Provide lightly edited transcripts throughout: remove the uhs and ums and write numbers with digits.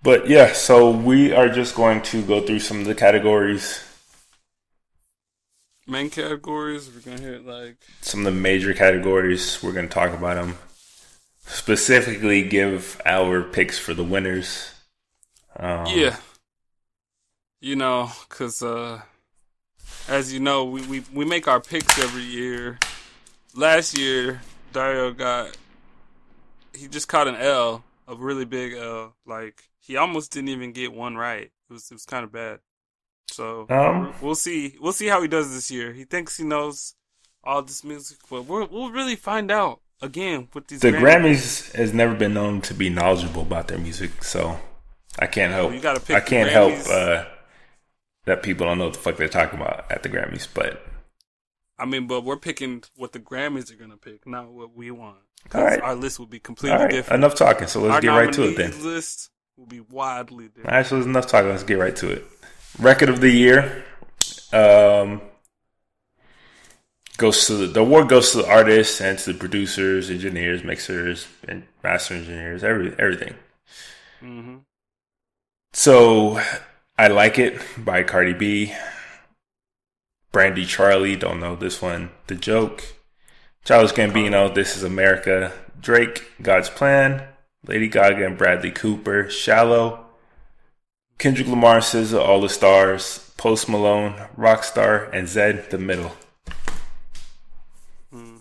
But yeah, so we are just going to go through some of the categories, Main categories. We're gonna hit like some of the major categories. We're going to talk about them. Specifically, give our picks for the winners. Um, yeah, because as you know, we make our picks every year. Last year, Dario he just caught an L, a really big L. Like he almost didn't even get one right. It was kind of bad. So um, we'll see. We'll see how he does this year. He thinks he knows all this music, but we'll really find out again with these the Grammy Grammys has never been known to be knowledgeable about their music, so I can't Well, help. you got to I pick the can't help Grammys. that people don't know what the fuck they're talking about at the Grammys. But I mean, but we're picking what the Grammys are gonna pick, not what we want, all because right, our list would be all completely right, different. enough talking. So let's Our get right to it then. nominees list will be wildly different. Actually, enough talking. Let's get right to it. Record of the year. Um, the award goes to the artists and to the producers, engineers, mixers, and master engineers, everything. hmm So I Like It by Cardi B. Brandy Charlie, don't know this one. The Joke. Childish Gambino, This Is America. Drake, God's Plan. Lady Gaga and Bradley Cooper, Shallow. Kendrick Lamar, SZA, All the Stars. Post Malone, Rockstar, and Zed, The Middle. Hmm.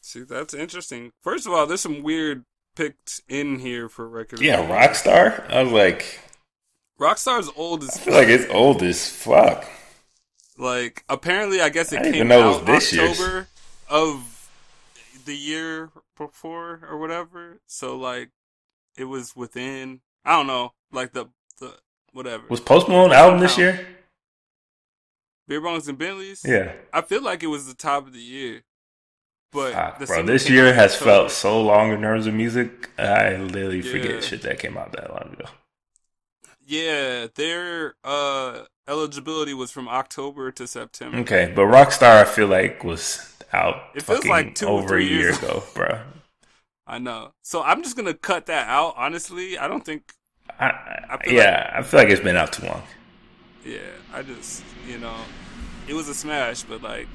See, that's interesting. First of all, there's some weird picks in here for record. Yeah, of the year. Rockstar. I was like, Rockstar's old I as feel like it's old as fuck. like. Apparently, I guess I it didn't even came know it was out this year's. October of the year before or whatever. So like, it was within. I don't know, like the whatever. Was Post Malone album this year? Beer Bongs and Bentleys. Yeah. I feel like it was the top of the year, but Fuck, the bro, single this came year out in has October. felt so long in terms of music. I literally Yeah. forget shit that came out that long ago. Yeah, their eligibility was from October to September. Okay, but Rockstar I feel like was out It feels fucking like 2 or over a 3 year years ago, bro. I know. So I'm just gonna cut that out. Honestly, I don't think. I feel I feel like it's been out too long. Yeah, I just it was a smash, but like,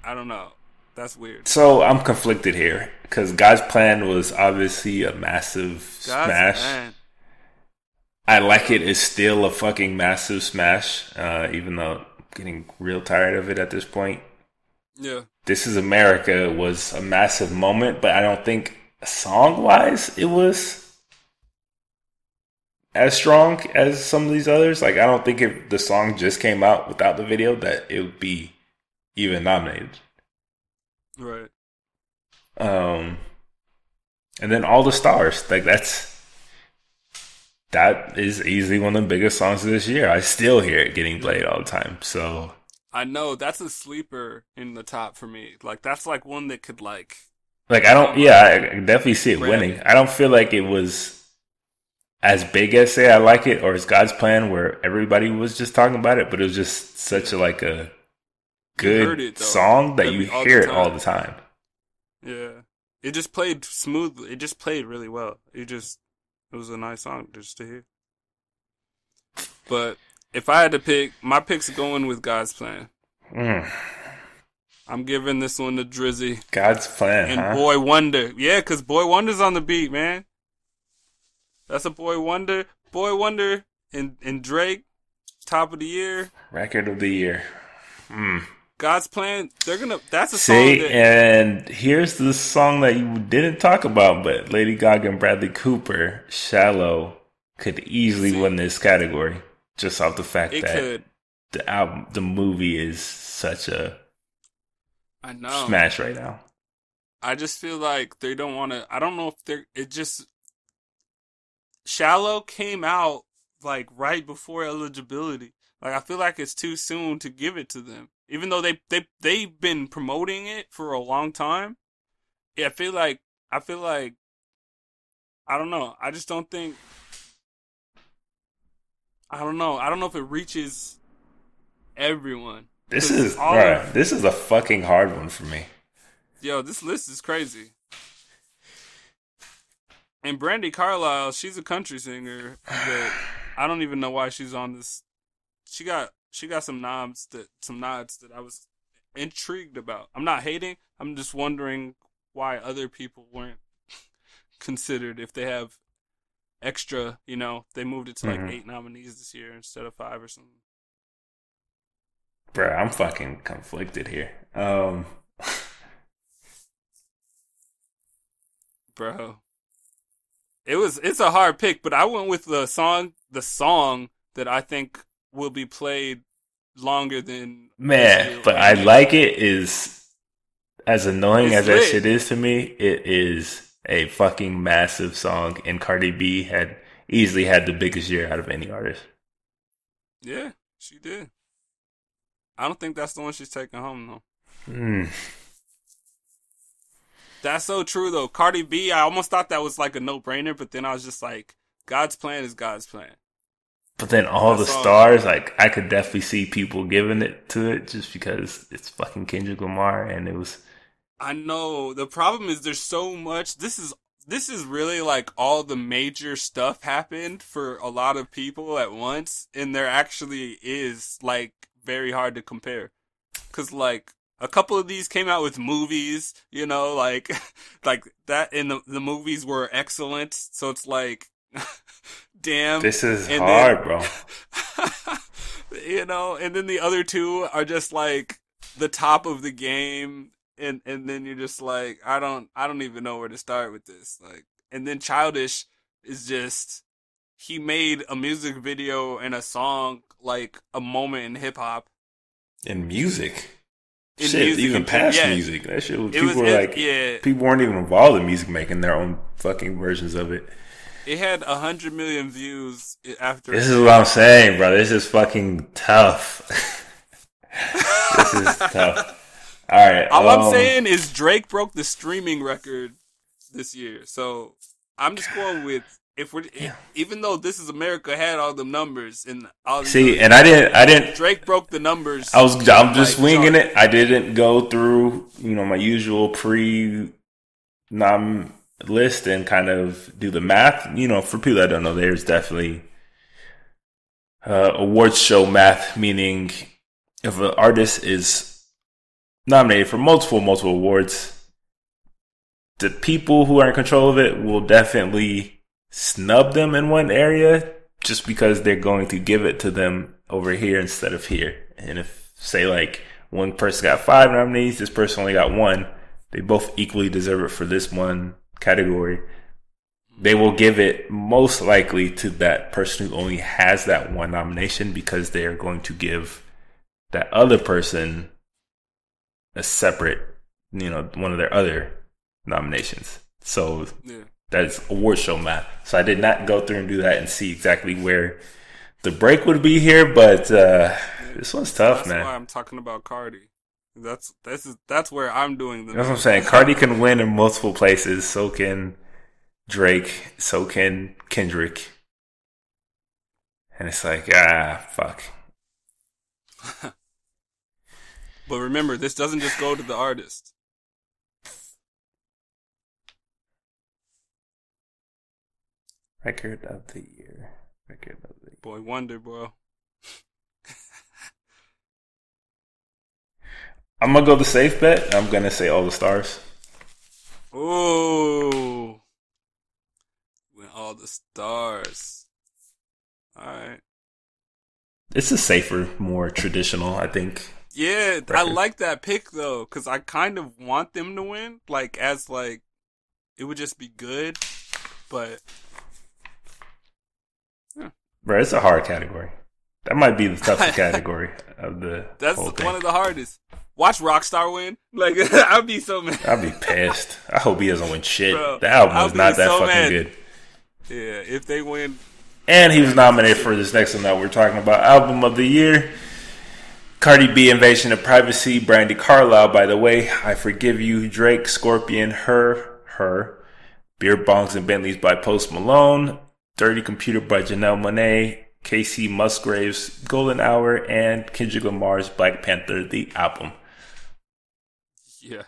I don't know. That's weird. So I'm conflicted here because God's Plan was obviously a massive Guys, smash. man. I Like It is still a fucking massive smash, even though I'm getting real tired of it at this point. Yeah. This Is America was a massive moment, but I don't think song-wise it was as strong as some of these others. Like, I don't think if the song just came out without the video that it would be even nominated. Right. And then All the Stars, like that is easily one of the biggest songs of this year. I still hear it getting played all the time. So I know that's a sleeper in the top for me. Like that's like one that could like. I don't. Yeah, I can definitely see it Grab winning. it. I don't feel like it was as big as Say I Like It or as God's Plan, where everybody was just talking about it, but it was just such a heard good it, though, song that you all the hear it time. all the time. Yeah. It just played smoothly. It just played really well. It was a nice song just to hear. But if I had to pick, my pick's going with God's Plan. I'm giving this one to Drizzy God's Plan, and huh? Boy Wonder. Yeah, because Boy Wonder's on the beat, man. That's a Boy Wonder. Boy Wonder and Drake, top of the year. Record of the year. God's Plan, that's a See, song that, and here's the song that you didn't talk about, but Lady Gaga and Bradley Cooper, Shallow, could easily win this category just off the fact it that could. the movie is such a I know. smash right now. I just feel like they don't want to. I don't know if Shallow came out like right before eligibility. Like I feel like it's too soon to give it to them, even though they've been promoting it for a long time. Yeah, I feel like I don't know. I just don't think. I don't know. I don't know if it reaches everyone. This 'Cause is this is a fucking hard one for me. Yo, this list is crazy. And Brandy Carlisle, she's a country singer that I don't even know why she's on this. She got some nods that I was intrigued about. I'm not hating. I'm just wondering why other people weren't considered if they have extra. They moved it to like Mm-hmm. 8 nominees this year instead of 5 or something. Bro, I'm fucking conflicted here. Bro, it's a hard pick, but I went with the song that I think will be played longer than Man, basically but I any. like it is as annoying It's as that lit. shit is to me, it is a fucking massive song and Cardi B had easily had the biggest year out of any artist. Yeah, she did. I don't think that's the one she's taking home though. Mm. That's so true though. Cardi B, I almost thought that was like a no-brainer, but then I was just like, God's plan is God's plan. But then all That the song, stars, like I could definitely see people giving it to it just because it's fucking Kendrick Lamar and it was I know. The problem is there's so much. This is really like all the major stuff happened for a lot of people at once, and there actually is like very hard to compare. Cause like a couple of these came out with movies, like like that, and the movies were excellent. So it's like, damn. this is And then, hard, bro. and then the other two are just like the top of the game, and then you're just like, I don't even know where to start with this. Like, and then Childish is just he made a music video and a song like a moment in hip hop In music. in Shit, music even and past yeah, music. That shit was it was people were like yeah. people weren't even involved in music making their own fucking versions of it. It had 100 million views after This it is what I'm came out. saying, bro. This is fucking tough. This is tough. All right. All I'm saying is Drake broke the streaming record this year. So I'm just going with if we're Yeah. even though This Is America had all the numbers and all these other See, and I songs, didn't. I didn't. Drake broke the numbers. I'm just Like winging chart. it. I didn't go through, my usual pre nom list and kind of do the math. For people that don't know, there's definitely awards show math, meaning if an artist is nominated for multiple awards, the people who are in control of it will definitely snub them in one area just because they're going to give it to them over here instead of here. And if, say, like one person got 5 nominees, this person only got 1, they both equally deserve it for this one category. They will give it most likely to that person who only has that one nomination because they are going to give that other person a separate, one of their other nominations. So Yeah. that's award show math. So I did not go through and do that and see exactly where the break would be here, but this one's tough, That's man. why I'm talking about Cardi. That's where I'm doing the That's what I'm math. saying. Cardi can win in multiple places. So can Drake. So can Kendrick. And it's like, fuck. But remember, this doesn't just go to the artist. Record of the year. Record of the year. Boy Wonder, bro. I'm gonna go the safe bet. I'm gonna say All the Stars. Ooh. With all the stars. Alright. It's a safer, more traditional, I think. Yeah, I Record. like that pick though, because I kind of want them to win. Like, as like, it would just be good. But, yeah. Bro, it's a hard category. That might be the toughest category of the That's whole thing. one of the hardest. Watch Rockstar win. Like, I'd be so mad. I'd be pissed. I hope he doesn't win shit. Bro, The album I'll was be not that so fucking mad. good. Yeah, if they win. And he was nominated for this next one that we're talking about, Album of the Year. Cardi B, Invasion of Privacy. Brandy Carlisle, by the way. I Forgive You. Drake, Scorpion, Her. Beer Bongs and Bentleys by Post Malone. Dirty Computer by Janelle Monáe. Casey Musgraves, Golden Hour. And Kendrick Lamar's Black Panther, the album. Yeah.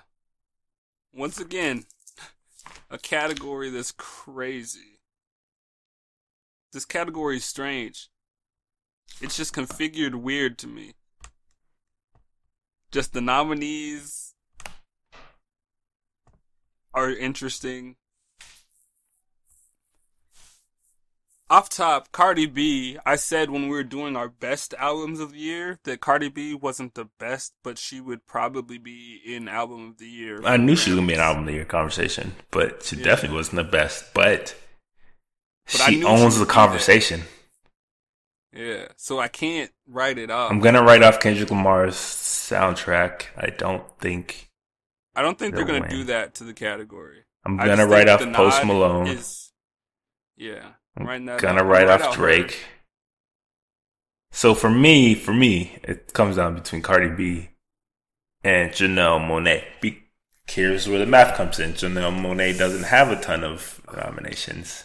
Once again, a category that's crazy. This category is strange. It's just configured weird to me. Just the nominees are interesting. Off top, Cardi B, I said when we were doing our best albums of the year that Cardi B wasn't the best, but she would probably be in album of the year. I knew she was going to be an album of the year conversation, but she definitely wasn't the best. But she owns the conversation. Yeah, so I can't write it off. I'm going to write off Kendrick Lamar's soundtrack. I don't think they're going to do that to the category. I'm going to write off Post Malone. I'm gonna write off Drake. So for me, it comes down between Cardi B and Janelle Monáe. Here's where the math comes in. Janelle Monáe doesn't have a ton of nominations.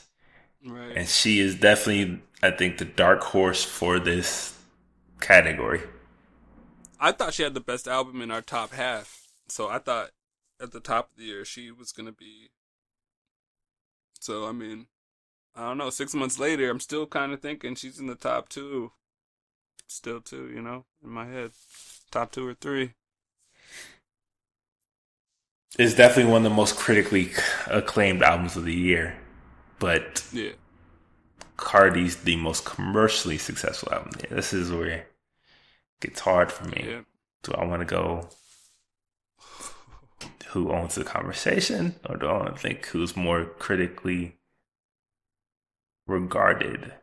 Right. And she is definitely, I think, the dark horse for this category. I thought she had the best album in our top half. So I thought at the top of the year she was gonna be. So I mean, I don't know. 6 months later, I'm still kind of thinking she's in the top two. Still two, you know, in my head. Top 2 or 3. It's definitely one of the most critically acclaimed albums of the year. But yeah, Cardi's the most commercially successful album. Yeah, this is where it gets hard for me. Yeah. Do I want to go who owns the conversation? Or do I want to think who's more critically regarded,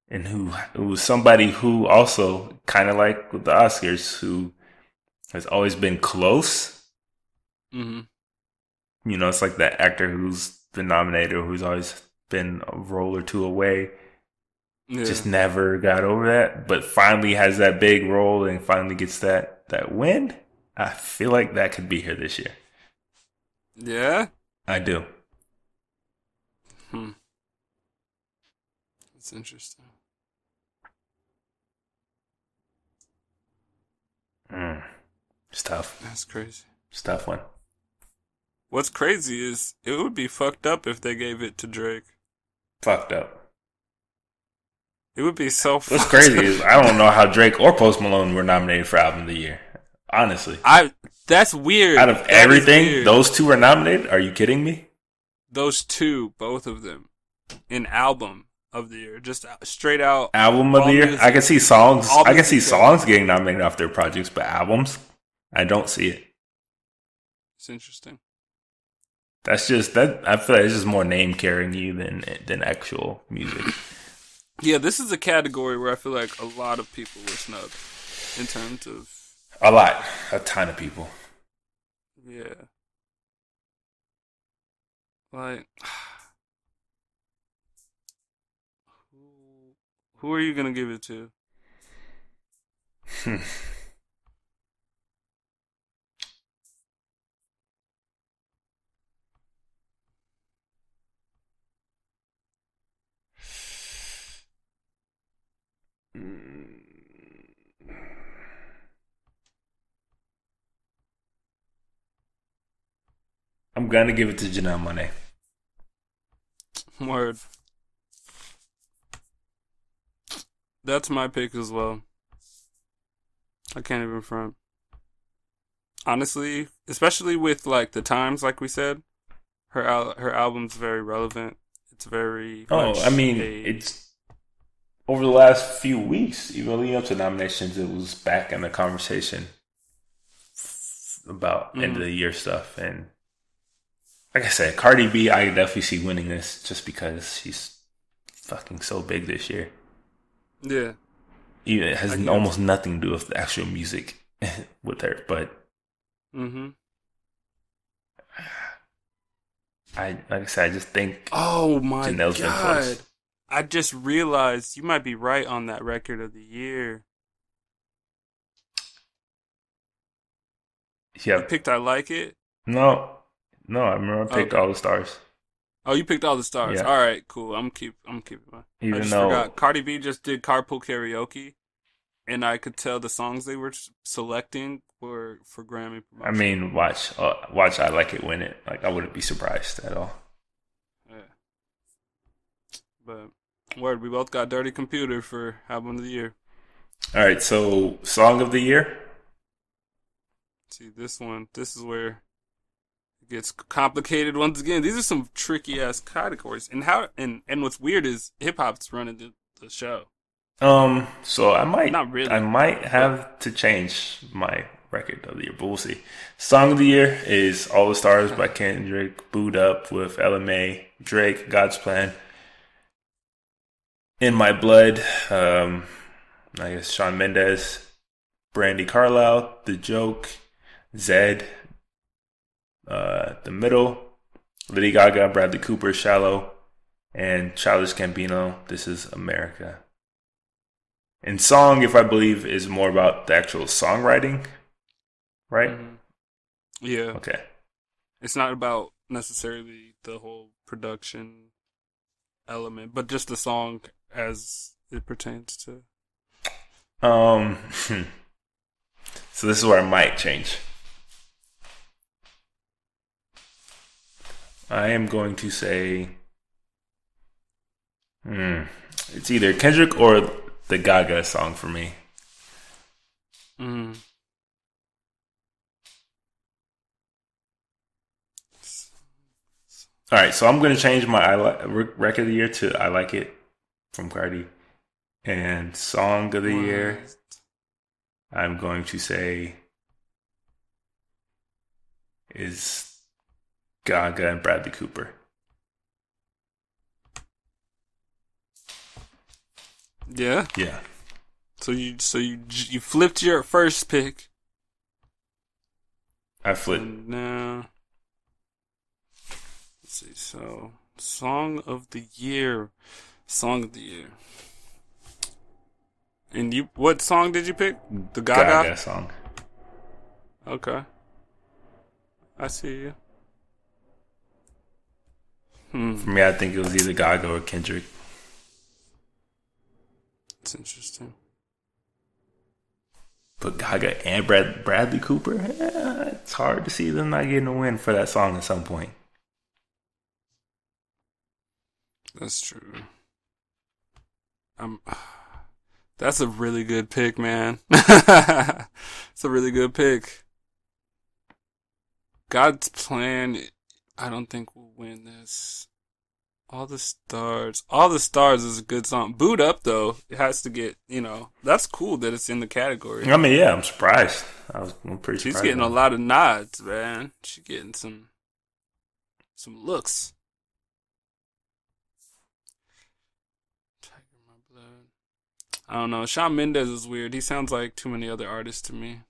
and who's somebody who also, kind of like with the Oscars, who has always been close. Mm-hmm. You know, it's like that actor who's been nominated or who's always been a role or two away, just never got over that, but finally has that big role and finally gets that win. I feel like that could be here this year. Yeah, I do. That's interesting. It's tough. That's crazy. It's a tough one. What's crazy is it would be fucked up if they gave it to Drake. Fucked up. It would be so fucked What's crazy is I don't know how Drake or Post Malone were nominated for Album of the Year. Honestly. That's weird. Out of everything, those two are nominated? Are you kidding me? Those two, both of them, in Album of the Year. Just straight out. Album of the Year? I can see songs. I can see songs getting nominated off their projects, but albums? I don't see it. It's interesting. That's just that. I feel like it's just more name carrying you than actual music. Yeah, this is a category where I feel like a lot of people were snubbed in terms of a ton of people. Yeah, like who are you gonna give it to? I'm gonna give it to Janelle Monáe. Word. That's my pick as well. I can't even front. Honestly, especially with like the times, like we said, her album's very relevant. It's very. It's over the last few weeks, even leading up to nominations, it was back in the conversation about end of the year stuff. And like I said, Cardi B, I definitely see winning this just because she's fucking so big this year. Yeah. Even it has almost nothing to do with the actual music with her, but like I said, I just think oh my Janelle's been close. I just realized you might be right on that record of the year. Yeah. You picked I Like It? No, I remember I picked All the Stars. Oh, you picked All the Stars. Yeah. All right, cool. I'm keeping mine. Even I just though forgot. Cardi B just did Carpool Karaoke. and I could tell the songs they were selecting were for Grammy I promotion. mean, watch. I Like It win it. Like I wouldn't be surprised at all. Yeah, but word, we both got Dirty Computer for album of the year. All right, so song of the year. See this one. This is where it gets complicated once again. These are some tricky ass categories, and what's weird is hip hop's running the show. So Not I really, might but have to change my record of the year, but we'll see. Song of the year is "All the Stars" by Kendrick, "Booed Up" with LMA, Drake, "God's Plan," "In My Blood." I guess Shawn Mendes, Brandy Carlisle, The Joke, Zed, The Middle, Lady Gaga, Bradley Cooper, "Shallow," and Childish Gambino, "This Is America." And song, if I believe, is more about the actual songwriting, right? hmm yeah, Okay. it's not about necessarily the whole production element, but just the song as it pertains to. Um, so this is where I might change. I am going to say, it's either Kendrick or the Gaga song for me. Mm. All right, so I'm going to change my record of the year to "I Like It" from Cardi, and song of the year What? I'm going to say is Gaga and Bradley Cooper. Yeah. Yeah, So you flipped your first pick, I flipped. and now let's see. So song of the year, song of the year, and you what song did you pick? The Gaga. Gaga song. Okay, I see you. For me, I think it was either Gaga or Kendrick. It's interesting. But Gaga and Bradley Cooper, it's hard to see them not getting a win for that song at some point. That's true. I'm. That's a really good pick, man. It's a really good pick. God's Plan, I don't think we'll win this. All the Stars. All the Stars is a good song. Boot Up, though, it has to get, that's cool that it's in the category. I mean, yeah, I'm surprised. I'm pretty She's surprised. getting a lot of nods, man. She's getting some looks. Tiger My Blood. I don't know. Shawn Mendes is weird. He sounds like too many other artists to me.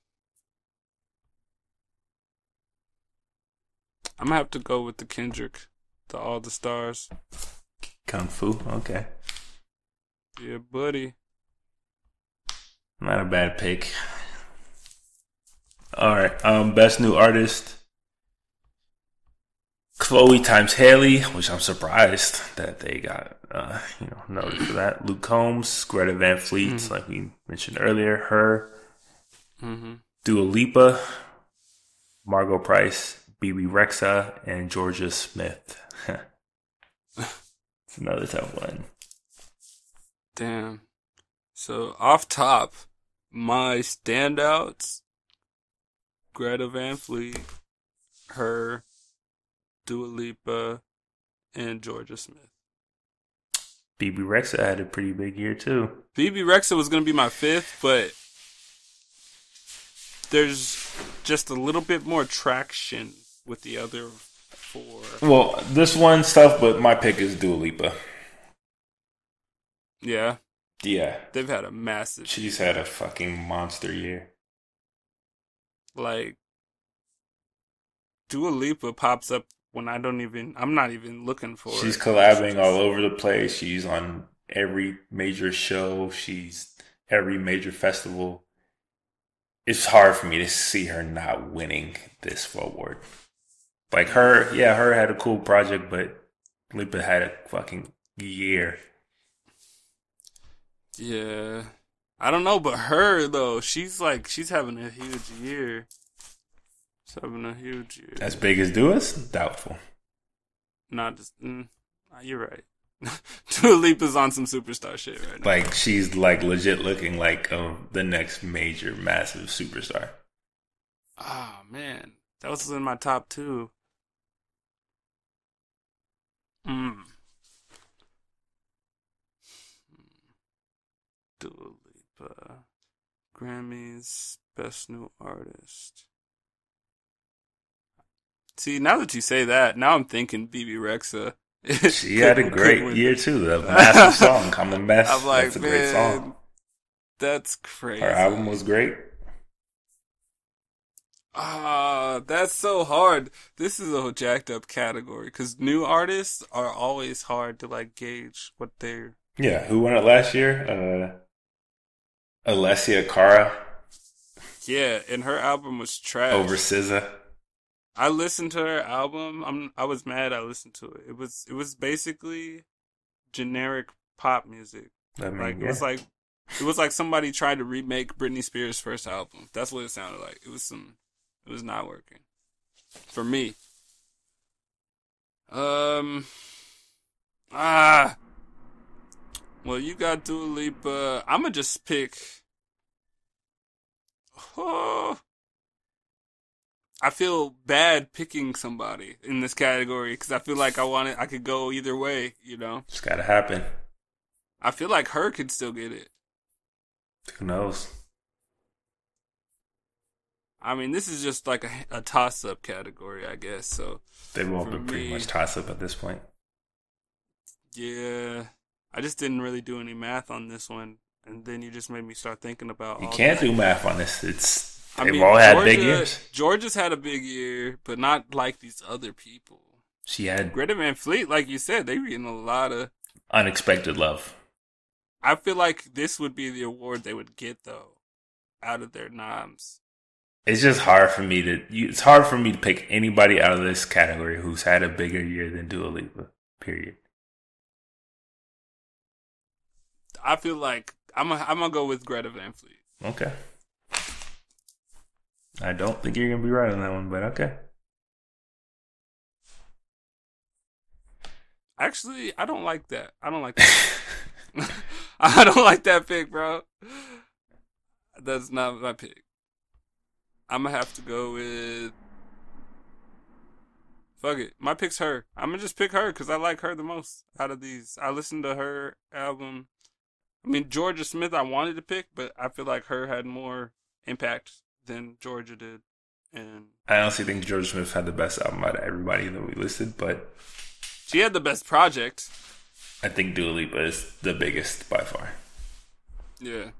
I'm gonna have to go with the Kendrick, the All the Stars. Kung Fu, okay. Yeah, buddy. Not a bad pick. All right, best new artist. Chloe times Haley, which I'm surprised that they got noticed for that. Luke Combs, Greta Van Fleet, like we mentioned earlier, her. Dua Lipa, Margot Price, BB Rexa, and Georgia Smith. It's another tough one. Damn. So off top, my standouts: Greta Van Fleet, her, Dua Lipa, and Georgia Smith. BB Rexa had a pretty big year too. BB Rexa was gonna be my fifth, but there's just a little bit more traction with the other four. Well, this one's tough, but my pick is Dua Lipa. Yeah, Yeah, they've had a massive, she's had a fucking monster year. like, Dua Lipa pops up when I'm not even looking for She's it. collabing all over the place. She's on every major show. She's every major festival. It's hard for me to see her not winning this award. Like her had a cool project, but Lipa had a fucking year. Yeah, I don't know, but her though, she's having a huge year. She's having a huge year. As big as Dua's? Doubtful. Not just. You're right. Dua Lipa's on some superstar shit right now. Like she's like legit looking like the next major massive superstar. Oh man, that was in my top 2. Dua Lipa, Grammys, Best New Artist. See, now that you say that, now I'm thinking BB Rexa. She had a great year too. The massive song, "Come a Mess." I'm like, that's a great song. That's crazy. Her album was great. That's so hard. This is a jacked up category because new artists are always hard to like gauge what they're. Yeah, who won it last year? Alessia Cara. Yeah, and her album was trash. Over SZA. I listened to her album. I was mad I listened to it. It was basically generic pop music. I mean, like yeah. it was like somebody tried to remake Britney Spears' first album. That's what it sounded like. It was not working. For me. Well, you got Dua Lipa. I'ma just pick. Oh, I feel bad picking somebody in this category because I feel like I could go either way, you know? It's gotta happen. I feel like her could still get it. Who knows? I mean, this is just like a toss-up category, I guess, so... They've all been pretty much toss-up at this point. Yeah. I just didn't really do any math on this one, and then you just made me start thinking about... You can't do math on this. They've all had big years. Georgia's had a big year, but not like these other people. She had Greta Van Fleet, like you said, they were getting a lot of unexpected love. I feel like this would be the award they would get though, out of their noms. It's just hard for me to. It's hard for me to pick anybody out of this category who's had a bigger year than Dua Lipa. Period. I feel like I'm gonna go with Greta Van Fleet. Okay. I don't think you're going to be right on that one, but okay. Actually, I don't like that. I don't like that. I don't like that pick, bro. That's not my pick. I'm going to have to go with... Fuck it. My pick's her. I'm going to just pick her because I like her the most out of these. I listened to her album. I mean, Georgia Smith I wanted to pick, but I feel like her had more impact than Georgia did. And I honestly think Georgia Smith had the best album out of everybody that we listed, but she had the best project. I think Dua Lipa is the biggest by far. Yeah.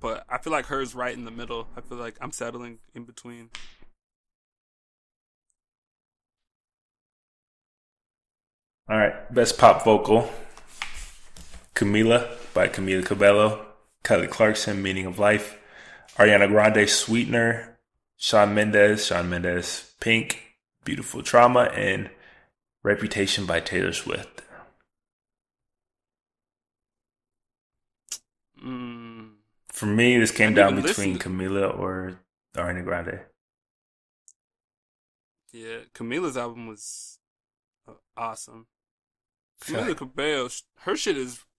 But I feel like hers right in the middle. I feel like I'm settling in between. All right. Best pop vocal. Camila by Camila Cabello. Kelly Clarkson, Meaning of Life. Ariana Grande, Sweetener. Shawn Mendes, Pink, Beautiful Trauma, and Reputation by Taylor Swift. For me, this came down between Camila or Ariana Grande. Yeah, Camila's album was awesome. Camila Cabello, her shit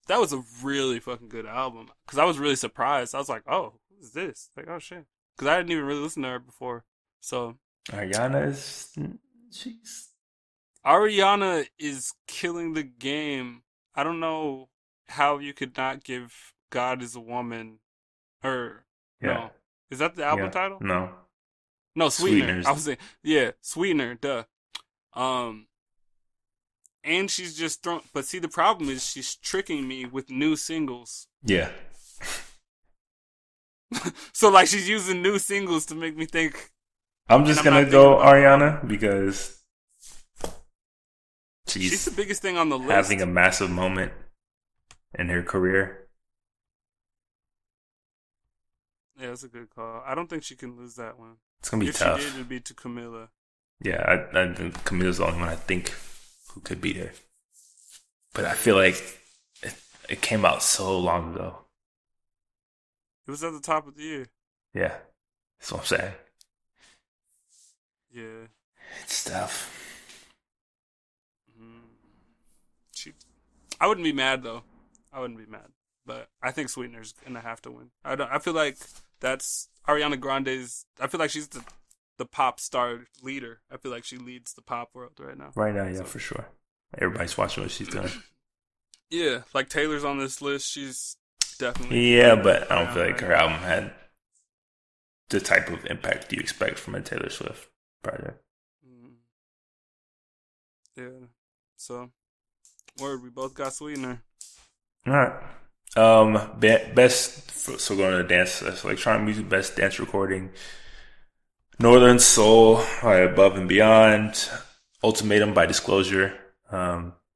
that was a really fucking good album. Because I was really surprised. I was like, oh, who is this? Like, oh shit. Because I didn't even really listen to her before. So Ariana is killing the game. I don't know how you could not give God is a Woman her. Yeah. No. Is that the album title? No. No, Sweetener. I was saying, yeah, Sweetener, duh. And she's just thrown. But see, the problem is she's tricking me with new singles. Yeah. So, like, she's using new singles to make me think. I'm just going to go Ariana because she's the biggest thing on the list. Having a massive moment in her career. Yeah, that's a good call. I don't think she can lose that one. It's going to be tough. If she did, it would be to Camila. Yeah, I think Camila's the only one I think who could beat her. But I feel like it came out so long ago. It was at the top of the year. Yeah, that's what I'm saying. Yeah. It's tough. Mm. She, I wouldn't be mad though. I wouldn't be mad, but I think Sweetener's gonna have to win. I don't. I feel like that's Ariana Grande's. I feel like she's the pop star leader. I feel like she leads the pop world right now. Right now, yeah, for sure. Everybody's watching what she's doing. Yeah, like Taylor's on this list. She's definitely. Yeah, but I don't feel like her album had the type of impact you expect from a Taylor Swift project. Yeah. So, word, we both got Sweetener. All right. Best. So going to dance, electronic music, best dance recording. Northern Soul by Above and Beyond. Ultimatum by Disclosure.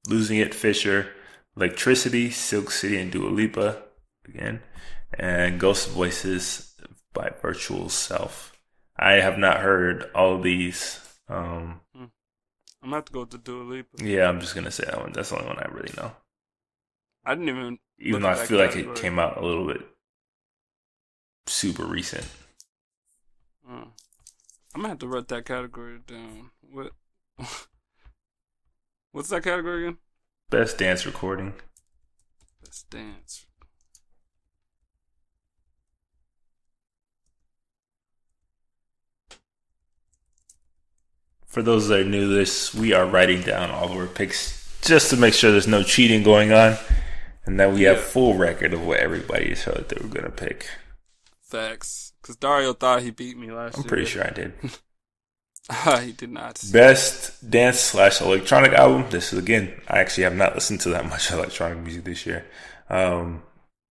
Losing It, Fisher. Electricity, Silk City and Dua Lipa again. And Ghost Voices by Virtual Self. I have not heard all of these. I'm gonna have to go with the Dua Lipa. Yeah, I'm just gonna say that one. That's the only one I really know. I didn't even though I feel like it came out a little bit super recent. I'm gonna have to write that category down. What's that category again? Best dance recording. Best dance. For those that are new to this, we are writing down all of our picks just to make sure there's no cheating going on, and that we have full record of what everybody showed that they were gonna pick. Facts. Because Dario thought he beat me last year. I'm pretty sure I did. He did not. Best dance / electronic album. This is, again, I actually have not listened to that much electronic music this year.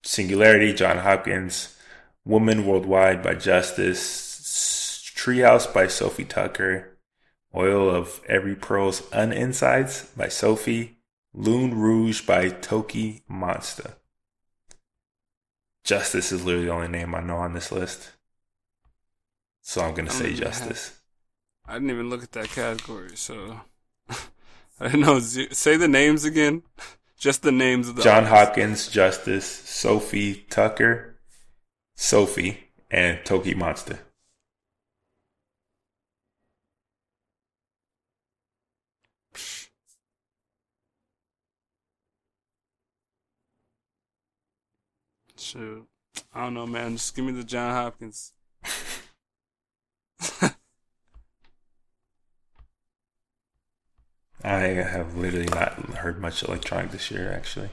Singularity, John Hopkins. Woman Worldwide by Justice. Treehouse by Sophie Tucker. Oil of Every Pearl's Uninsides by Sophie. Loon Rouge by Toki Monster. Justice is literally the only name I know on this list. So I'm going to say Justice. I didn't even look at that category, so I didn't know. Say the names again. Just the names of the John Hopkins, Justice, Sophie Tucker, Sophie, and Toki Monster. Shoot. I don't know, man. Just give me the John Hopkins. I have literally not heard much electronic this year, actually.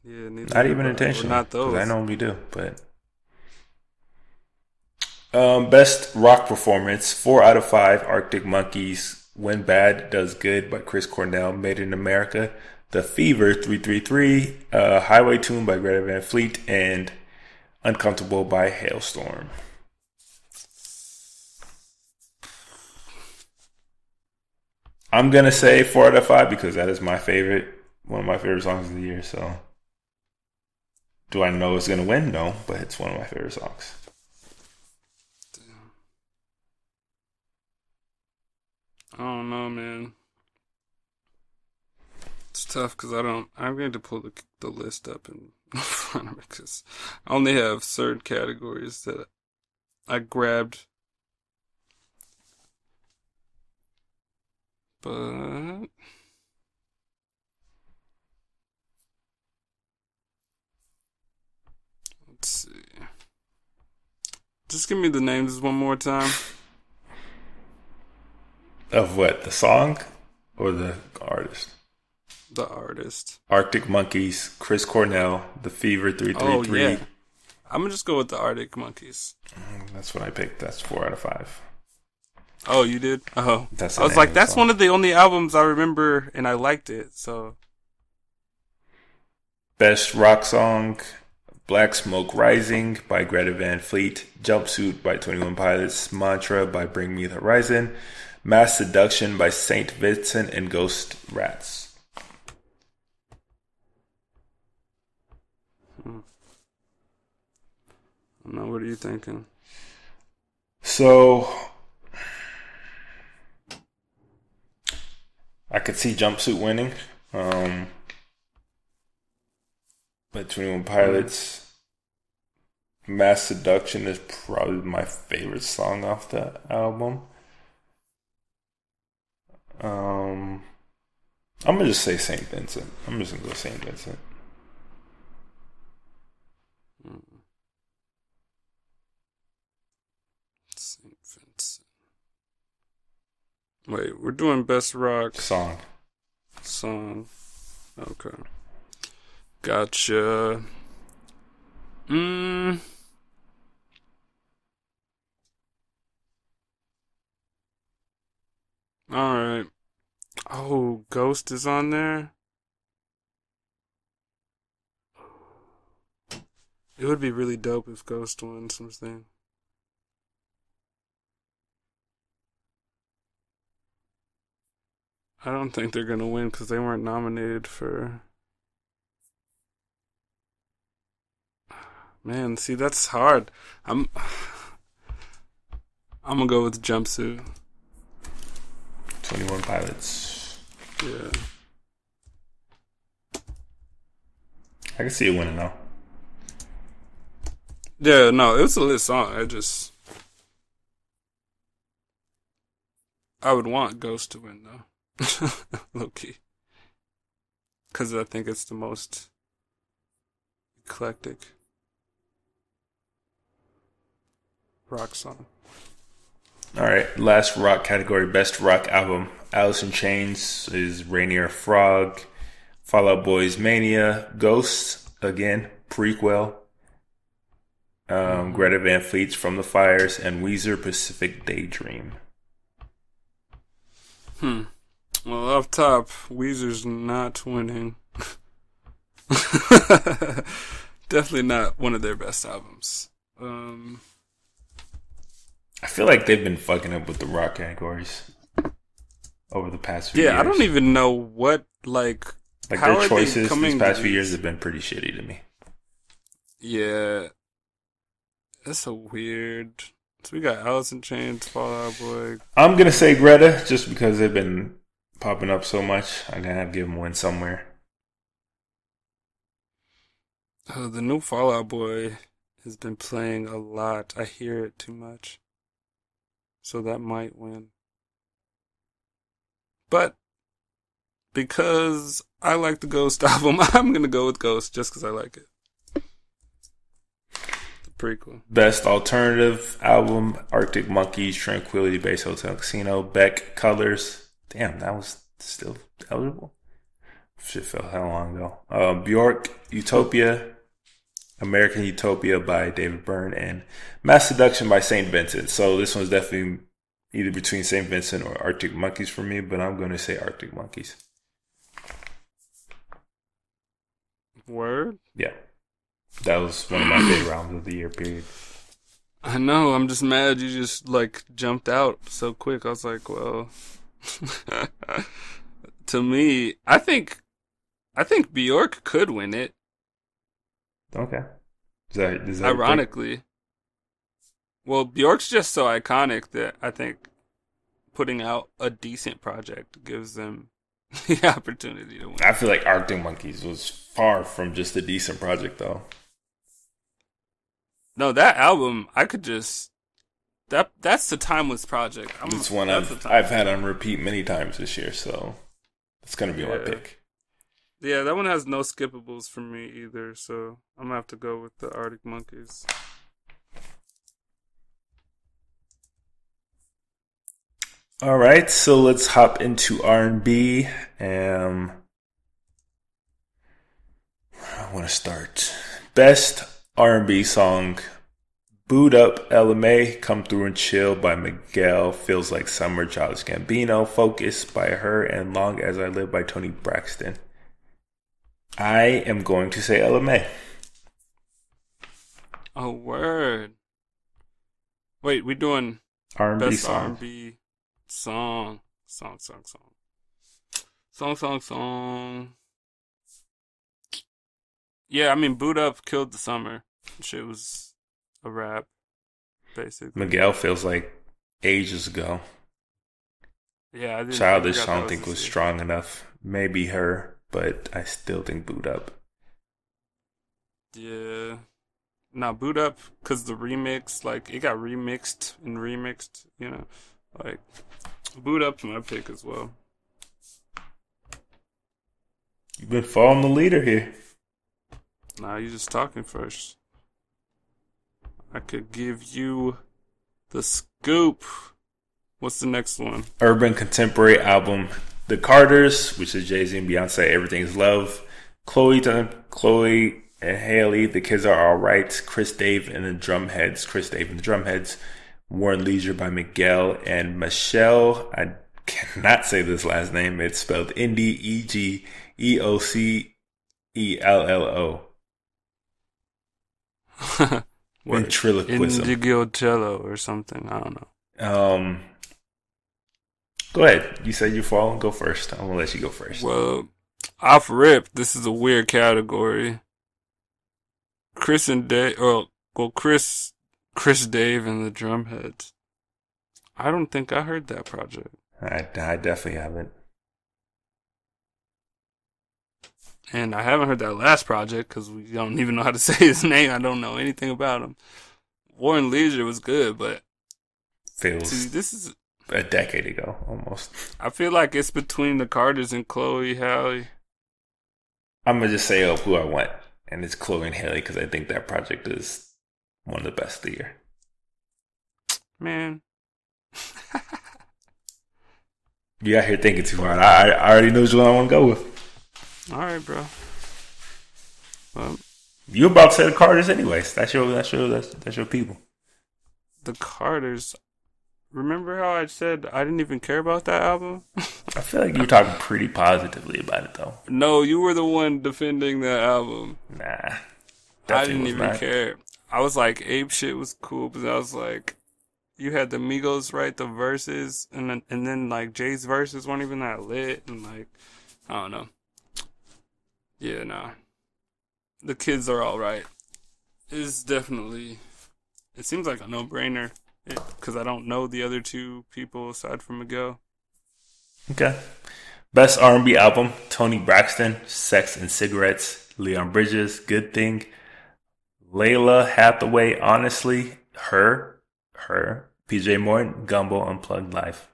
Yeah, not even intentionally. Not those. I know we do, but best rock performance: 4 out of 5. Arctic Monkeys. When Bad Does Good by Chris Cornell. Made in America. The Fever 333. Highway Tune by Greta Van Fleet, and Uncomfortable by Hailstorm. I'm going to say 4 out of 5 because that is my favorite, one of my favorite songs of the year. So, do I know it's going to win? No, but it's one of my favorite songs. Damn. I don't know, man. It's tough because I'm going to pull the list up in front of me because I only have certain categories that I grabbed. But let's see. Just give me the names one more time. Of what? The song or the artist? The artist. Arctic Monkeys, Chris Cornell, The Fever 333. Oh, yeah. I'm going to just go with the Arctic Monkeys. That's what I picked. That's 4 out of 5. Oh, you did? Oh. I was like, that's one of the only albums I remember, and I liked it, so. Best rock song: Black Smoke Rising by Greta Van Fleet, Jumpsuit by 21 Pilots, Mantra by Bring Me the Horizon, Mass Seduction by Saint Vincent and Ghost Rats. Now, what are you thinking? So, I could see Jumpsuit winning. But 21 Mm. Pilots, Mass Seduction is probably my favorite song off the album. Um, I'm gonna just say St. Vincent. I'm just gonna go St. Vincent. Mm. St. Vincent. Wait, we're doing best rock Song. song. Okay. Gotcha. Mm. Alright. Oh, Ghost is on there? It would be really dope if Ghost won something. I don't think they're gonna win because they weren't nominated for. Man, see, that's hard. I'm. I'm gonna go with Jumpsuit. 21 Pilots. Yeah. I can see it winning though. Yeah, no, it was a lit song. I would want Ghost to win though. Low key. Because I think it's the most eclectic rock song. All right, last rock category, best rock album. Alice in Chains is Rainier Frog, Fall Out Boy's Mania, Ghost again, prequel. Mm-hmm. Greta Van Fleet's From the Fires, and Weezer Pacific Daydream. Well, up top, Weezer's not winning. Definitely not one of their best albums. I feel like they've been fucking up with the rock categories over the past few Yeah, I don't years. even know what like Their how are they choices these coming to past few years these? have been pretty shitty to me. Yeah, that's so weird. So we got Alice in Chains, Fall Out Boy. I'm gonna say Greta just because they've been popping up so much. I'm gonna have to give them a win somewhere. The new Fall Out Boy has been playing a lot. I hear it too much, so that might win. But because I like the Ghost album, I'm gonna go with Ghost just because I like it. The prequel. Best alternative album: Arctic Monkeys, Tranquility Base Hotel Casino, Beck, Colors. Damn, that was still eligible. Shit felt how long ago. Bjork, Utopia, American Utopia by David Byrne, and Mass Seduction by St. Vincent. So this one's definitely either between St. Vincent or Arctic Monkeys for me, but I'm going to say Arctic Monkeys. Word. Yeah, that was one of my favorite albums of the year, period. I know. I'm just mad you just like jumped out so quick. I was like, well, to me, I think Bjork could win it. Okay. Is that your pick? Ironically, well, Bjork's just so iconic that I think putting out a decent project gives them the opportunity to win. I feel like Arctic Monkeys was far from just a decent project, though. No, that album, I could just that's the timeless project. It's one That's the I've timeless had on project. repeat many times this year, so it's gonna be my Yeah. pick. Yeah, that one has no skippables for me either, so I'm gonna have to go with the Arctic Monkeys. All right, so let's hop into R&B. I want to start best R&B song. Boot Up, LMA, Come Through and Chill by Miguel, Feels Like Summer, Childish Gambino, Focus by Her, and Long As I Live by Tony Braxton. I am going to say LMA. Oh, word. Wait, we doing R&B best song. R&B song. Song. Yeah, I mean, Boot Up killed the summer. Shit was a rap, basically. Miguel feels like ages ago. Yeah, I Childish, forgot I that don't was think this was year. strong enough. Maybe Her, but I still think Boot Up. Yeah. Now boot up because the remix, like it got remixed and remixed. Like boot up's my pick as well. You've been following the leader here. Nah, you just talking first. I could give you the scoop. What's the next one? Urban contemporary album, The Carters, which is Jay-Z and Beyonce, Everything Is Love. Chloe and Haley, The Kids Are Alright. Chris Dave and the Drumheads. Warren Leisure by Miguel and Michelle. I cannot say this last name. It's spelled Indegeocello. Ventriloquism. Indigocello or something. I don't know. Go ahead. You said you fall. Go first. I'm gonna let you go first. Well, off rip, this is a weird category. Chris Dave and the Drumheads. I don't think I heard that project. I definitely haven't. And I haven't heard that last project because we don't even know how to say his name. I don't know anything about him. Warren Leisure was good, but feels this is a decade ago almost. I feel like it's between the Carters and Chloe Halle. I'm gonna just say who I want, and it's Chloe and Haley because I think that project is one of the best of the year. Man, you out here thinking too hard. I already know which one I want to go with. All right, bro. Well, you about to say the Carters anyways. That's your people. The Carters. Remember how I said I didn't even care about that album? I feel like you were talking pretty positively about it, though. No, you were the one defending that album. Nah. I didn't even care. I was like, Ape shit was cool, but I was like, you had the Migos write the verses, and then like Jay's verses weren't even that lit, and like, I don't know. Yeah, nah. The Kids Are Alright. It's definitely, it seems like a no-brainer. Because I don't know the other two people aside from Miguel. Okay. Best R&B album, Toni Braxton, Sex and Cigarettes. Leon Bridges, Good Thing. Layla Hathaway, Honestly. Her. PJ Morton, Gumbo, Unplugged Live.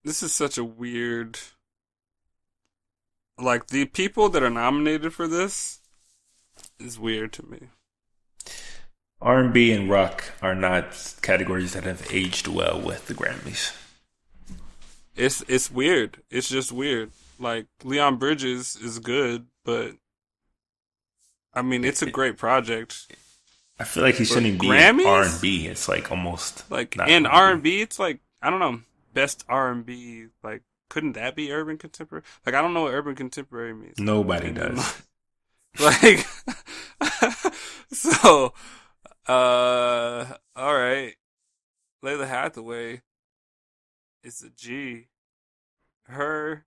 This is such a weird... Like, the people that are nominated for this is weird to me. R&B and rock are not categories that have aged well with the Grammys. It's weird. It's just weird. Like, Leon Bridges is good, but I mean, it's a great project. I feel like he shouldn't be in R&B. It's like almost like in R&B. It's like, I don't know, best R&B. Like, couldn't that be urban contemporary? Like, I don't know what urban contemporary means. Nobody does. Like, so. All right. Layla Hathaway is a G. Her,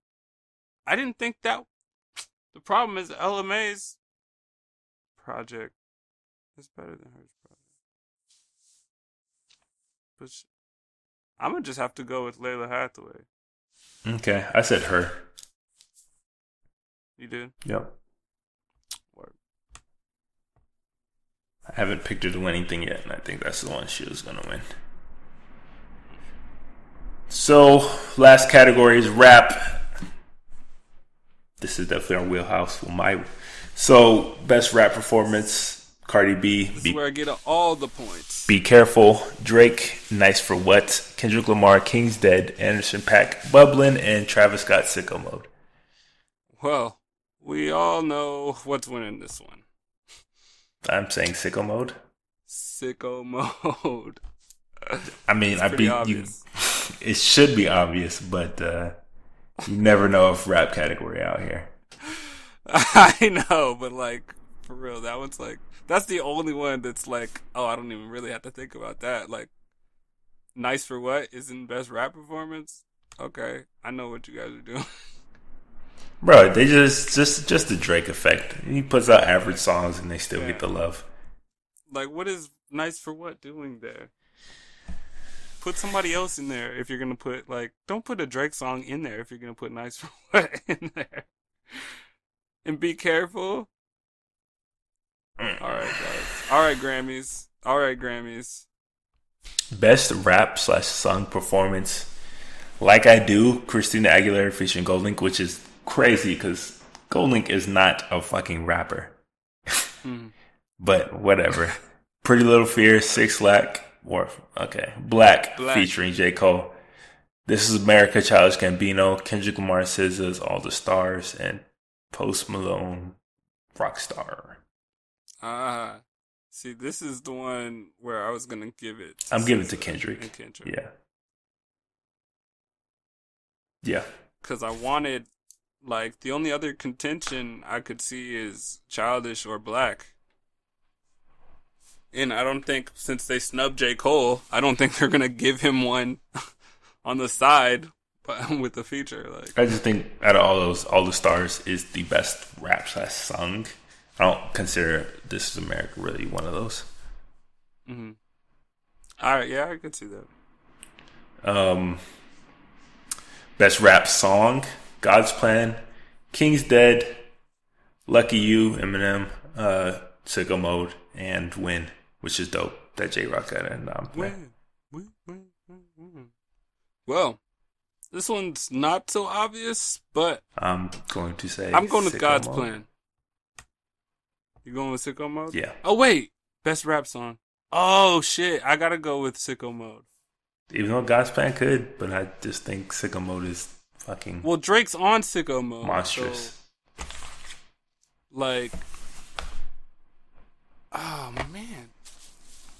I didn't think that. The problem is LMA's project is better than her project. But I'm gonna just have to go with Layla Hathaway. Okay, I said her. You did? Yep. I haven't picked her to win anything yet, and I think that's the one she was going to win. So, last category is rap. This is definitely our wheelhouse. So, best rap performance, Cardi B. This is where I get all the points. Be Careful, Drake, Nice for What, Kendrick Lamar, King's Dead, Anderson .Paak, Bublin, and Travis Scott, Sicko Mode. Well, we all know what's winning this one. I'm saying Sicko Mode. Sicko Mode. I mean, it should be obvious, but you never know if rap category out here. I know, but like, for real, that one's like, that's the only one that's like, oh, I don't even really have to think about that. Like, Nice for What isn't best rap performance? Okay, I know what you guys are doing. Bro, they just the Drake effect. He puts out average songs and they still get the love. Like, what is Nice for What doing there? Put somebody else in there if you're gonna put, like, don't put a Drake song in there if you're gonna put Nice for What in there. and be careful. All right, guys. All right, Grammys. All right, Grammys. Best rap slash song performance. Like I Do, Christina Aguilera featuring Goldlink, which is crazy because Goldlink is not a fucking rapper. Hmm. But whatever. Pretty Little Fear, Black Black. featuring J. Cole. This Is America, Childish Gambino, Kendrick Lamar, SZA's All the Stars, and Post Malone, Rockstar. See, this is the one where I was gonna give it. I'm giving it to Kendrick. Yeah. Yeah. Because I wanted, like, the only other contention I could see is Childish or Black. And I don't think, since they snubbed J. Cole, I don't think they're gonna give him one on the side, but with the feature. Like, I just think out of all those, All the Stars is the best rap slash song. I don't consider This Is America really one of those. mm-hmm. All right, yeah, I could see that. Best rap song, God's Plan, King's Dead, Lucky You, Eminem, Sicko Mode, and Win, which is dope that J-Rock got in. Win. Well, this one's not so obvious, but I'm going to say I'm going with Sicko God's Mode. Plan. You going with Sicko Mode? Yeah. Oh, wait. Best rap song. Oh, shit. I gotta go with Sicko Mode. Even though God's Plan could, but I just think Sicko Mode is fucking Well, Drake's on Sicko Mode. monstrous. So, like, oh, man.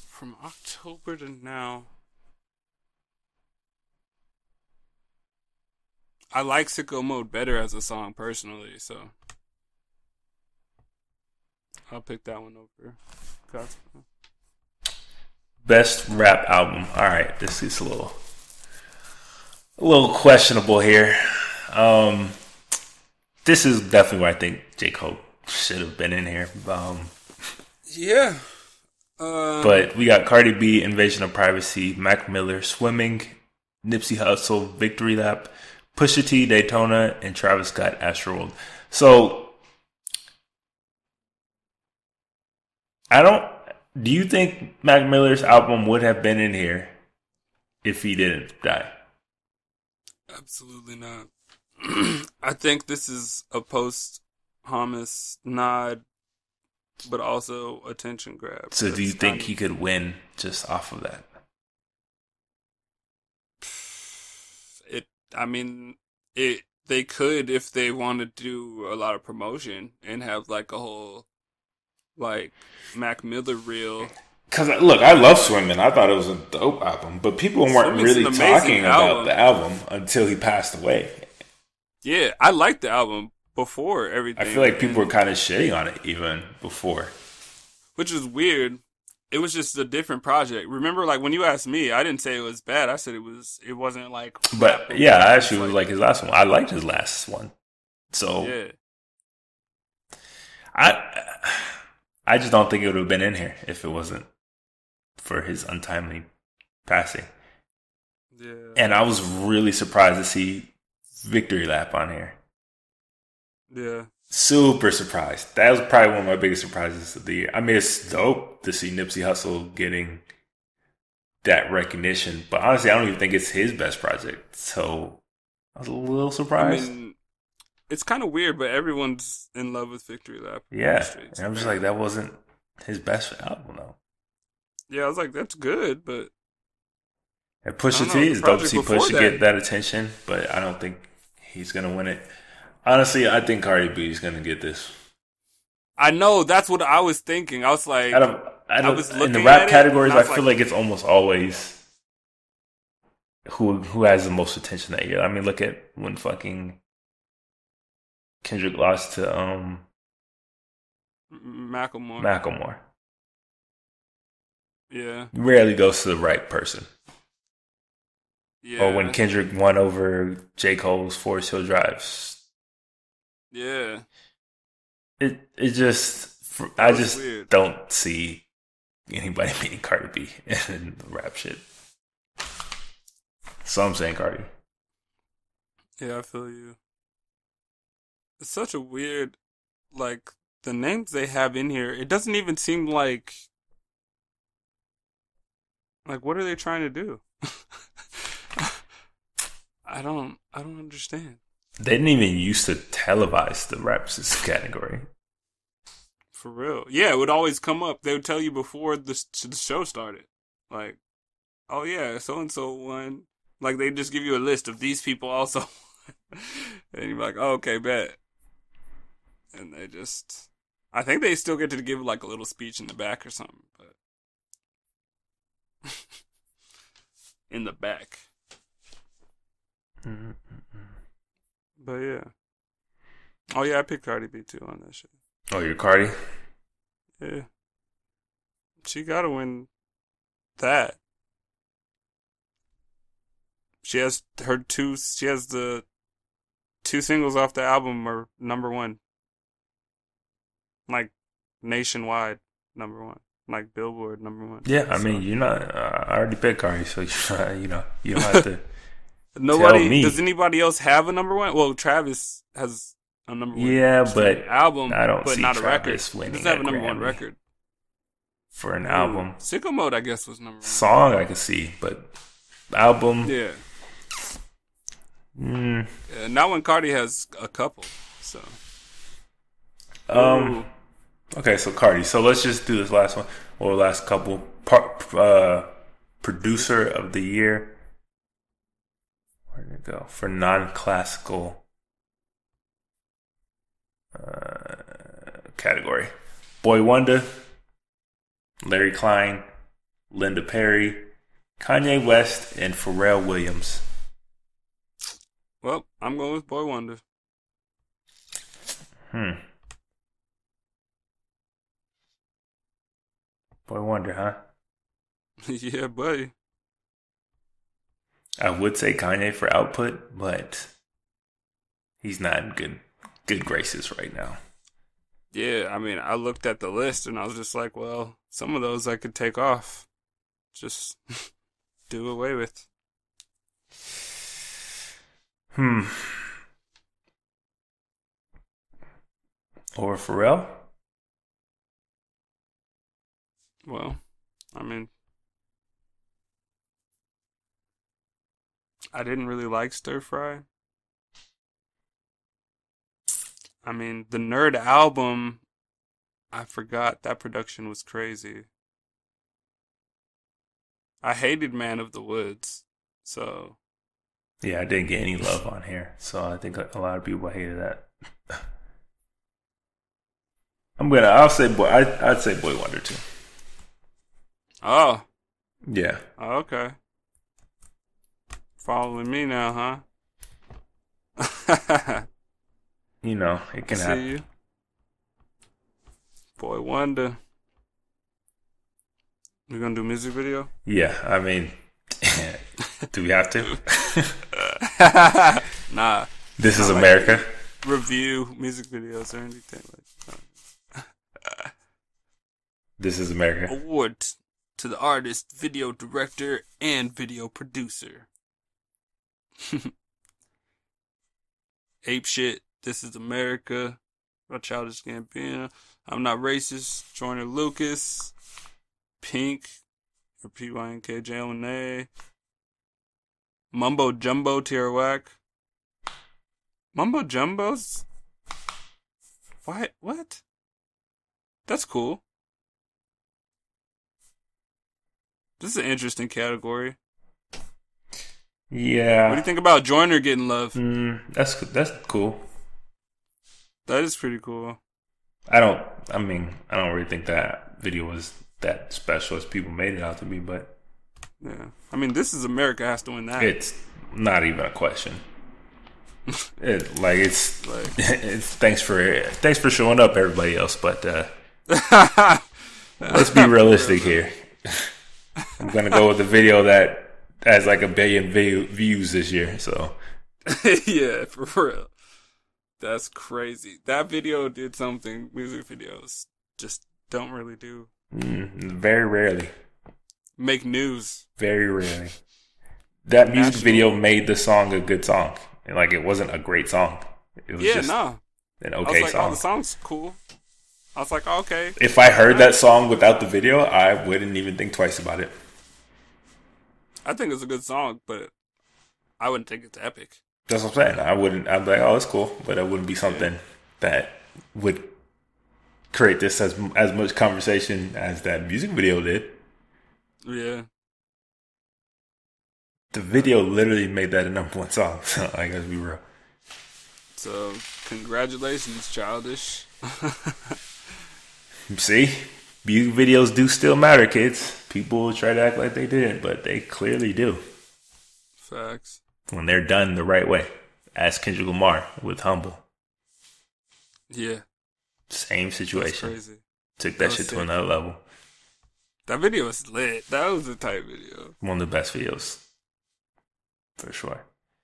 From October to now. I like Sicko Mode better as a song, personally, so I'll pick that one over God's Plan. Best rap album. All right, this is a little questionable here. This is definitely where I think J. Cole should have been in here. Yeah. But we got Cardi B, Invasion of Privacy, Mac Miller, Swimming, Nipsey Hussle, Victory Lap, Pusha T, Daytona, and Travis Scott, Astroworld. So, do you think Mac Miller's album would have been in here if he didn't die? Absolutely not. I think this is a post-Hamas nod, but also attention grab. So do you think he could win just off of that? They could if they wanted to do a lot of promotion and have like a whole like Mac Miller reel. Because look, I love Swimming. I thought it was a dope album, but people weren't Swimming's really an amazing talking about album. the album until he passed away. Yeah, I liked the album before everything. I feel like people were kind of shitting on it even before. Which is weird. It was just a different project. Remember, like when you asked me, I didn't say it was bad. I said it wasn't like. But yeah, I actually was like his last one. I liked his last one. So yeah, I just don't think it would have been in here if it wasn't for his untimely passing. yeah. And I was really surprised to see Victory Lap on here. Yeah. Super surprised. That was probably one of my biggest surprises of the year. I mean, it's dope to see Nipsey Hussle getting that recognition, but honestly, I don't even think it's his best project. So I was a little surprised. I mean, it's kind of weird, but everyone's in love with Victory Lap. Yeah, and I'm just like, that wasn't his best album, though. Yeah, I was like, that's good, but And Pusha I don't T know, is the dope to project see before Pusha that- get that attention, but I don't think he's gonna win it. Honestly, I think Cardi B is gonna get this. I know that's what I was thinking. I was like, I was in the looking rap at it, categories, and I I was feel like- like it's almost always who has the most attention that year. I mean, look at when fucking Kendrick lost to Macklemore. Yeah, Rarely goes to the right person. yeah. Or when Kendrick won over J. Cole's Forest Hill Drive. yeah. It just That I was just weird. don't see anybody beating Cardi B in the rap shit. So I'm saying Cardi. Yeah, I feel you. It's such a weird. like the names they have in here, it doesn't even seem like what are they trying to do? I don't understand. They didn't even used to televise the Raps category. For real. Yeah, it would always come up. They would tell you before the show started. Like, oh yeah, so and so won. Like they just give you a list of these people also. And you're like, oh, okay, bet. And they just, I think they still get to give like a little speech in the back or something, but in the back. Mm-hmm. But yeah. Oh yeah, I picked Cardi B too on that shit. Oh, you're Cardi? Yeah. She gotta win that. She has the two singles off the album are number one. Like nationwide number one. Like Billboard number one. Yeah, I mean, you're not. I already picked Cardi, so you know you don't have to. Nobody. Tell me. Does anybody else have a number one? Well, Travis has a number one. Yeah, but album, I don't but see not Travis a record. winning. He doesn't have a number Grammy one record for an album. Sicko Mode, I guess, was number one. Song I can see, but album. Yeah. Mm. Yeah, not when Cardi has a couple. So. Okay, so Cardi. So let's just do this last one or last couple. Producer of the year. Where did it go for non-classical category? Boy Wonder, Larry Klein, Linda Perry, Kanye West, and Pharrell Williams. Well, I'm going with Boy Wonder. Boy Wonder, huh? Yeah, buddy. I would say Kanye for output, but he's not in good graces right now. Yeah, I mean, I looked at the list and I was just like, well, some of those I could take off. Just do away with. Or Pharrell? Well, I mean, I didn't really like Stir Fry. I mean, the Nerd album, I forgot that production was crazy. I hated Man of the Woods, so. Yeah, I didn't get any love on here, so I think a lot of people hated that. I'd say Boy Wonder too. Oh. Yeah. Oh, okay. Following me now, huh? You know, it can happen. See you. Boy Wonder. We gonna do music video? Yeah, I mean, do we have to? Nah. This is America. Review music videos or anything like that. This is America. Award to the artist, video director, and video producer. Ape shit. This is America. By Childish Gambino. I'm Not Racist. Joyner Lucas. Pink. Or PYNK. J-O-N-A. Mumbo Jumbo. Tierra Whack. Mumbo Jumbo's? What? That's cool. This is an interesting category. Yeah. What do you think about Joyner getting love? That's cool. That is pretty cool. I don't really think that video was that special as people made it out to be, but yeah. I mean, This is America has to win that. It's not even a question. It's thanks for showing up, everybody else, but let's be realistic here. I'm gonna go with the video that has like 1 billion views this year. So yeah, for real, that's crazy. That video did something music videos just don't really do. Very rarely make news. Very rarely. That music video made the song a good song. Like, it wasn't a great song. It was an I was okay like, oh, the song. song's cool. I was like, oh, okay. If I heard that song without the video, I wouldn't even think twice about it. I think it's a good song, but I wouldn't think it's epic. That's what I'm saying. I wouldn't. I'd be like, oh, it's cool, but it wouldn't be Yeah. something that would create this as much conversation as that music video did. Yeah. The video literally made that a number one song. So I gotta be real. So, congratulations, Childish. See, music videos do still matter, kids. People try to act like they didn't, but they clearly do Facts. when they're done the right way. Ask Kendrick Lamar with "Humble." Yeah. Same That's situation. crazy. Took That that was shit to sick. another level. That video was lit. That was a tight video. One of the best videos, for sure.